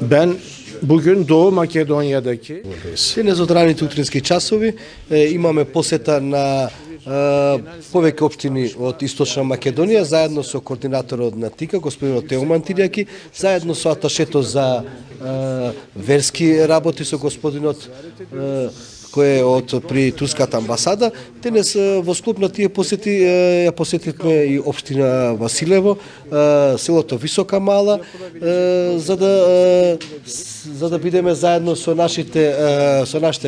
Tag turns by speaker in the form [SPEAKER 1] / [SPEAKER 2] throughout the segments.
[SPEAKER 1] Ben bugün Doğu Makedonya'daki
[SPEAKER 2] Денес од раните утрински часови имаме посета на повеќе општини од Источна Македонија, заедно со координаторот на ТИКА, господинот Теоман Тирјаки, заедно со аташето за верски работи со господинот кој е од при турската амбасада. Денес во склоп на тие посети ја посетивме и општина Василево, селото Висока Мала, за да бидеме заедно со нашите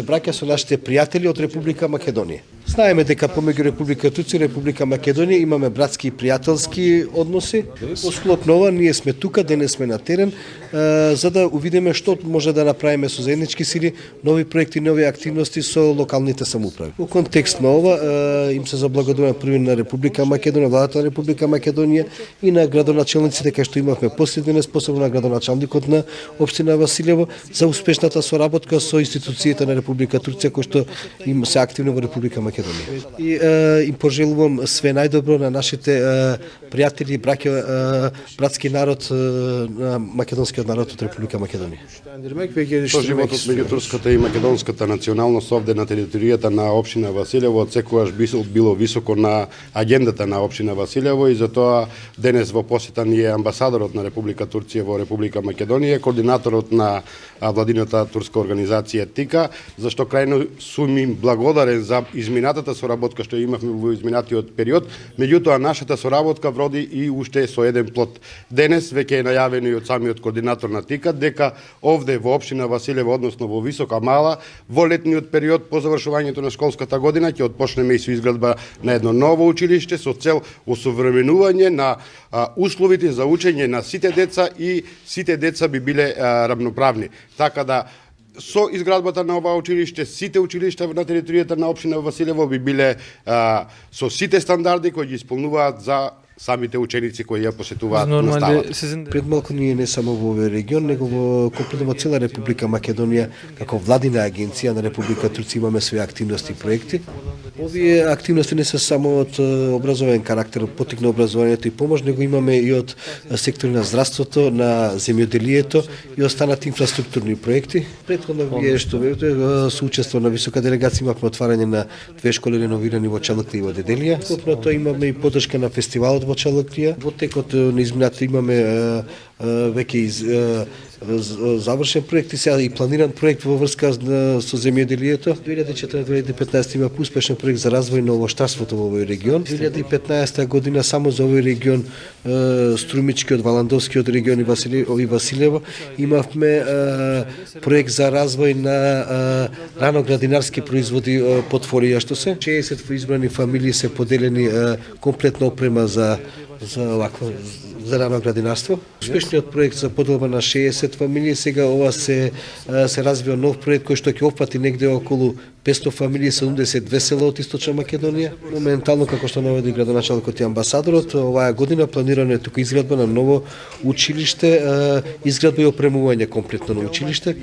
[SPEAKER 2] браќа, со нашите пријатели од Република Македонија. Знаеме дека помеѓу Република Турција и Република Македонија имаме братски и пријателски односи. Во склоп на ова ние сме тука, денес сме на терен, за да увидиме што може да направиме со заеднички сили, нови проекти, нови активности со локалните самоуправи. Во контекст на ова им се заблагодаруваме први на Република Македонија, владата на Република Македонија и на градоначалниците кај што имавме посет денес, посебно на градоначалникот на општина Василево за успешната соработка со институциите на Република Турција кои што им се активни во Република Македонија. И им пожелувам све најдобро на нашите пријатели, братски народ, македонскиот народ од Република Македонија.
[SPEAKER 3] Со животот меѓу турската и македонската националност овде на територијата на општина Василево од секогаш било високо на агендата на општина Василево и затоа денес во посета ни е амбасадорот на Република Турција во Република Македонија, координаторот на владината турска организација ТИКА, зашто крајно сум им благодарен за изминатата соработка што имавме во изминатиот период, меѓутоа нашата соработка вроди и уште со еден плод. Денес веќе е најавено и од самиот координатор на ТИКА дека овде во општина Василево, односно во Висока Мала, во летниот период по завршувањето на школската година ќе отпочнеме и со изградба на едно ново училиште со цел осовременување на условите за учење на сите деца и сите деца би биле рамноправни. Така да со изградбата на ова училиште, сите училишта на територијата на општина Василево би биле со сите стандарди кои ги исполнуваат за самите ученици кои ја посетуваат наставата.
[SPEAKER 2] Пред малку ние не само во овој регион, него во комплетно во цела Република Македонија, како владина агенција на Република Турција имаме своји активности и проекти. Овие активности не се само од образовен карактер, од потик на образованието и помош, него имаме и од сектори на здравството, на земјоделието и останати инфраструктурни проекти. Претходно вие што видите, со учество на висока делегација имавме отварање на две школи реновирани во Чалăклија и во Деделија. Скопно тоа имаме и поддршка на фестивалот во Чалăклија. Во текот на измината имаме веќе завршен проект и сега и планиран проект во врска со земјоделието. 2014-2015 има успешен проект за развој на овоштарството во овој регион. 2015 година само за овој регион, Струмичкиот, Валандовскиот регион и Василево, имавме проект за развој на раноградинарски производи портфолија што се 60 избрани фамилии се поделени комплетна опрема за раноградинарство. Успешниот проект за поделба на 60 фамилии, сега ова се развива нов проект кој што ќе опфати негде околу 500 фамилии, 72 села од Источна Македонија. Моментално, како што наведи градоначалникот и амбасадорот, оваа година планирано е тука изградба на ново училиште, изградба и опремување комплетно на училиште.